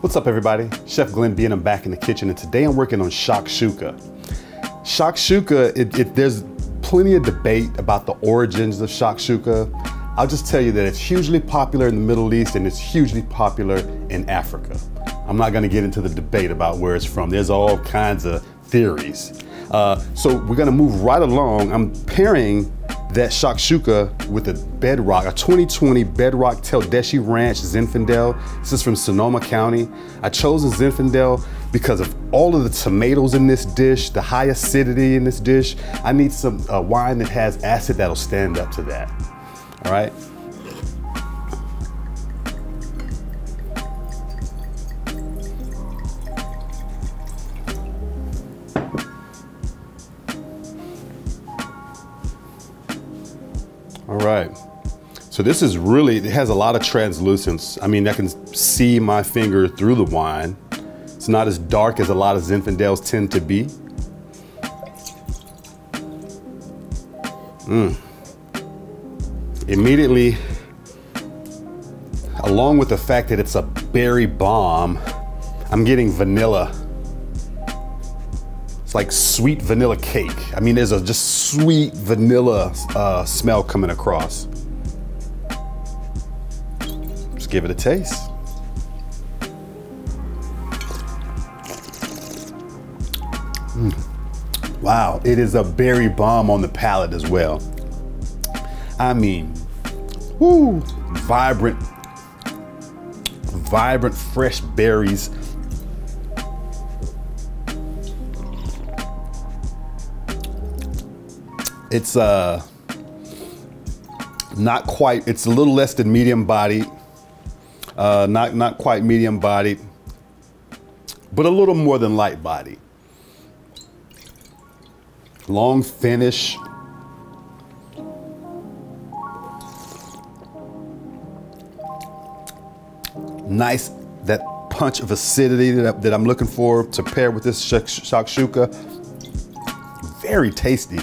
What's up, everybody? Chef Glenn B, and I'm back in the kitchen, and today I'm working on shakshuka. Shakshuka, there's plenty of debate about the origins of shakshuka. I'll just tell you that it's hugely popular in the Middle East and it's hugely popular in Africa. I'm not gonna get into the debate about where it's from. There's all kinds of theories. So we're gonna move right along. I'm pairing that shakshuka with a Bedrock, a 2020 Bedrock Tedeschi Ranch Zinfandel. This is from Sonoma County. I chose a Zinfandel because of all of the tomatoes in this dish, the high acidity in this dish. I need some wine that has acid that'll stand up to that. All right. All right, so this is really, it has a lot of translucence. I mean, I can see my finger through the wine. It's not as dark as a lot of Zinfandels tend to be. Immediately, along with the fact that it's a berry bomb, I'm getting vanilla. It's like sweet vanilla cake. I mean, there's a just sweet vanilla smell coming across. Just give it a taste. Wow, it is a berry bomb on the palate as well. I mean, woo, vibrant, fresh berries. It's not quite, it's a little less than medium bodied, not quite medium bodied, but a little more than light bodied. Long finish. Nice, that punch of acidity that I'm looking for to pair with this shakshuka. Very tasty.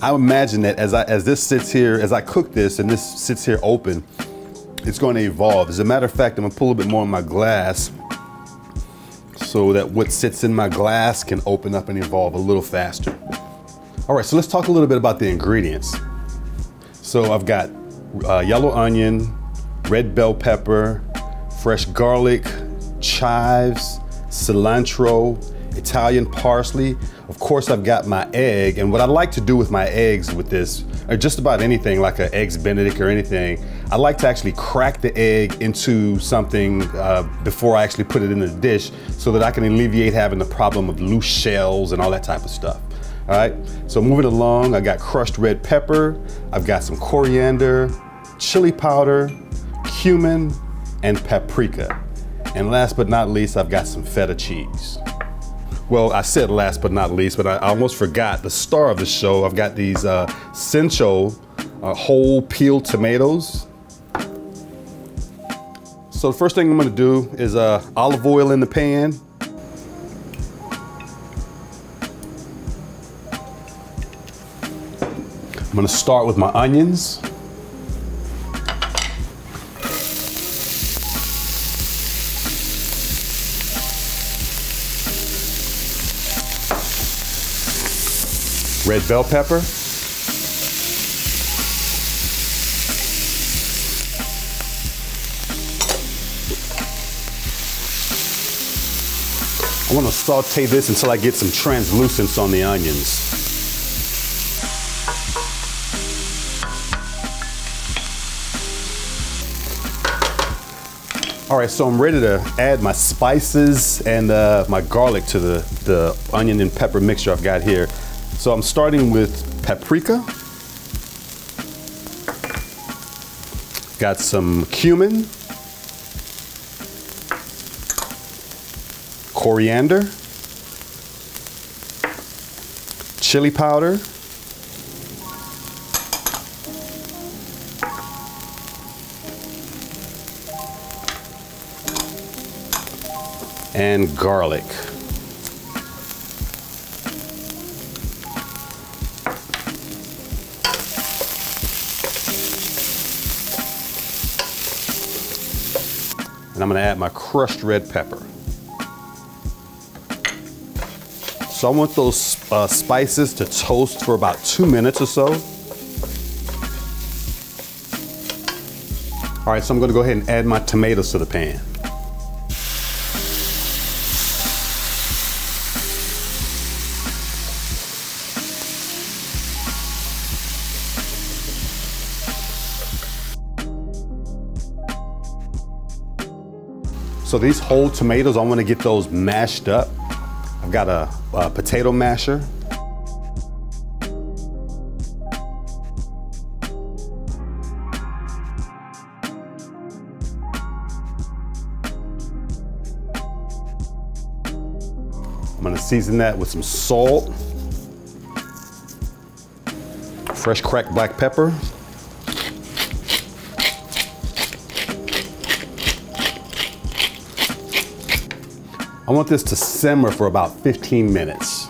I imagine that as this sits here, as I cook this and this sits here open, it's going to evolve. As a matter of fact, I'm gonna pull a bit more in my glass so that what sits in my glass can open up and evolve a little faster. All right, so let's talk a little bit about the ingredients. So I've got yellow onion, red bell pepper, fresh garlic, chives, cilantro, Italian parsley. Of course, I've got my egg, and what I like to do with my eggs with this, or just about anything like an Eggs Benedict or anything, I like to actually crack the egg into something before I actually put it in the dish so that I can alleviate having the problem of loose shells and all that type of stuff. All right, so moving along, I got crushed red pepper, I've got some coriander, chili powder, cumin, and paprika. And last but not least, I've got some feta cheese. Well, I said last but not least, but I almost forgot the star of the show. I've got these Cincho whole peeled tomatoes. So the first thing I'm gonna do is olive oil in the pan. I'm gonna start with my onions. Red bell pepper. I want to saute this until I get some translucence on the onions. All right, so I'm ready to add my spices and my garlic to the onion and pepper mixture I've got here. So I'm starting with paprika. Got some cumin, coriander, chili powder, and garlic. I'm gonna add my crushed red pepper. So I want those spices to toast for about 2 minutes or so. All right, so I'm gonna go ahead and add my tomatoes to the pan. So these whole tomatoes, I want to get those mashed up. I've got a potato masher. I'm going to season that with some salt, fresh cracked black pepper, I want this to simmer for about 15 minutes.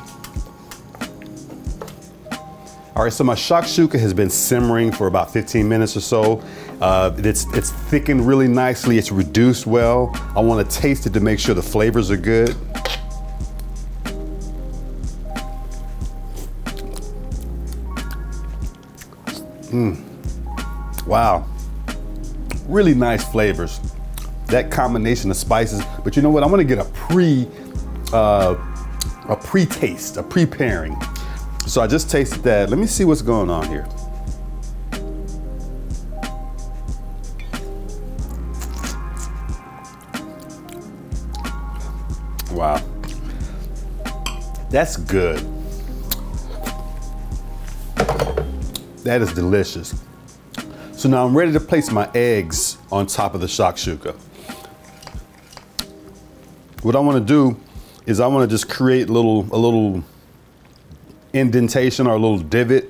All right, so my shakshuka has been simmering for about 15 minutes or so. It's thickened really nicely, it's reduced well. I want to taste it to make sure the flavors are good. Wow, really nice flavors. That combination of spices, but you know what? I'm gonna get a pre-taste, a pre-pairing. So I just tasted that. Let me see what's going on here. Wow, that's good. That is delicious. So now I'm ready to place my eggs on top of the shakshuka. What I want to do is I want to just create a little indentation or a little divot.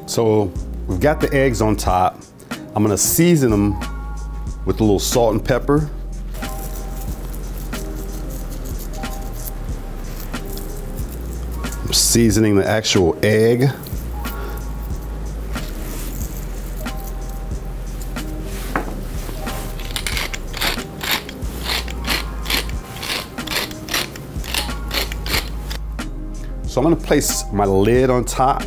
So we've got the eggs on top. I'm gonna season them with a little salt and pepper. I'm seasoning the actual egg. So I'm gonna place my lid on top.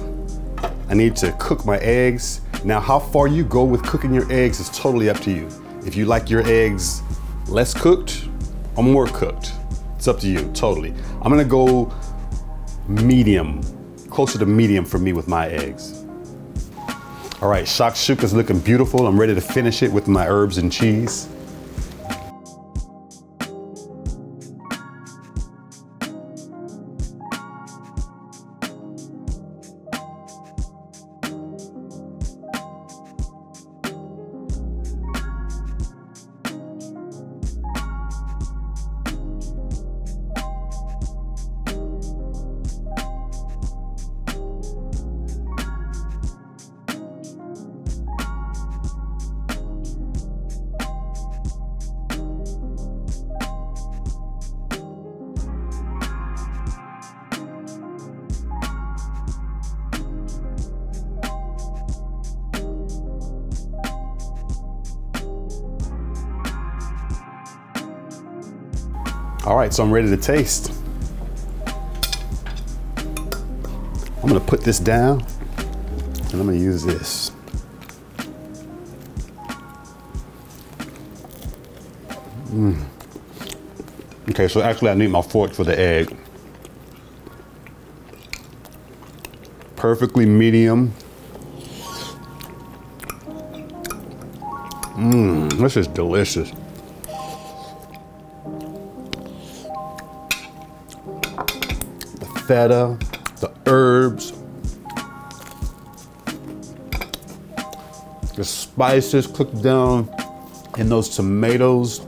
I need to cook my eggs. Now, how far you go with cooking your eggs is totally up to you. If you like your eggs less cooked or more cooked, it's up to you, totally. I'm gonna go medium, closer to medium for me with my eggs. All right, shakshuka's looking beautiful. I'm ready to finish it with my herbs and cheese. All right, so I'm ready to taste. I'm gonna put this down and I'm gonna use this. Okay, so actually I need my fork for the egg. Perfectly medium. This is delicious. Feta, the herbs, the spices cooked down And those tomatoes,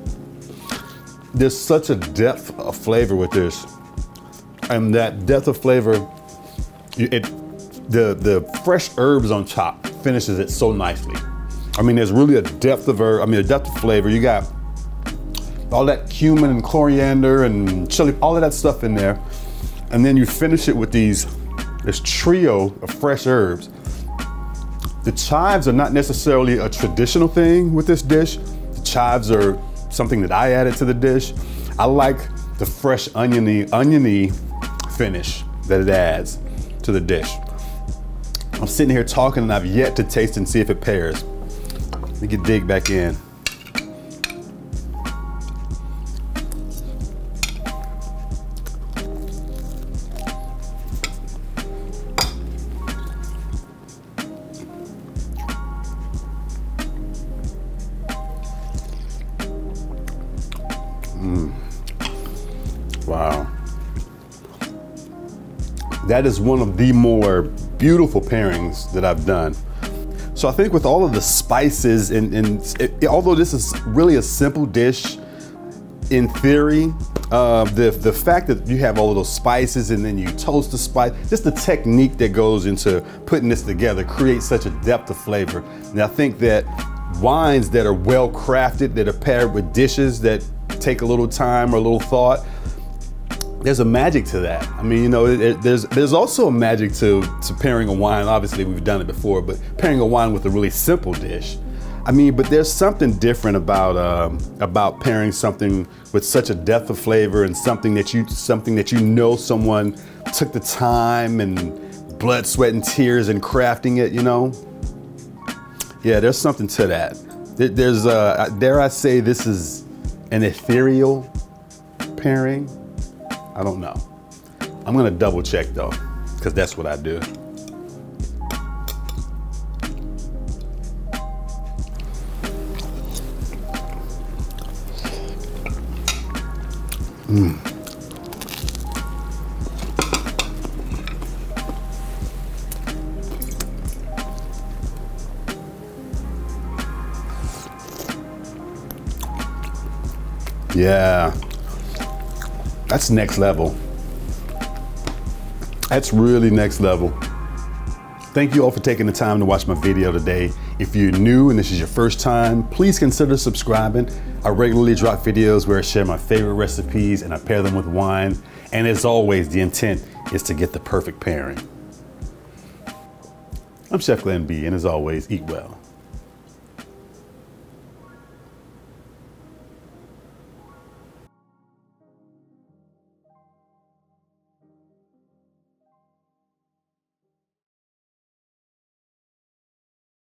there's such a depth of flavor with this. And that depth of flavor, the fresh herbs on top finishes it so nicely. I mean, there's really a depth of herb, a depth of flavor. You got all that cumin and coriander and chili, all of that stuff in there. And then you finish it with this trio of fresh herbs. The chives are not necessarily a traditional thing with this dish. The chives are something that I added to the dish. I like the fresh oniony finish that it adds to the dish. I'm sitting here talking and I've yet to taste and see if it pairs. Let me dig back in. Wow. That is one of the more beautiful pairings that I've done. So I think with all of the spices although this is really a simple dish in theory, the fact that you have all of those spices and then you toast the spice, just the technique that goes into putting this together creates such a depth of flavor. And I think that wines that are well crafted, that are paired with dishes that take a little time or a little thought, there's a magic to that. I mean, you know, there's also a magic to pairing a wine. Obviously, we've done it before, but pairing a wine with a really simple dish. I mean, but there's something different about pairing something with such a depth of flavor and something that you know someone took the time and blood, sweat, and tears in crafting it. You know, yeah, there's something to that. There's dare I say, this is an ethereal pairing. I don't know. I'm gonna double check though, because that's what I do. Yeah. That's next level. That's really next level. Thank you all for taking the time to watch my video today. If you're new and this is your first time, please consider subscribing. I regularly drop videos where I share my favorite recipes and I pair them with wine. And as always, the intent is to get the perfect pairing. I'm Chef Glenn B, and as always, eat well.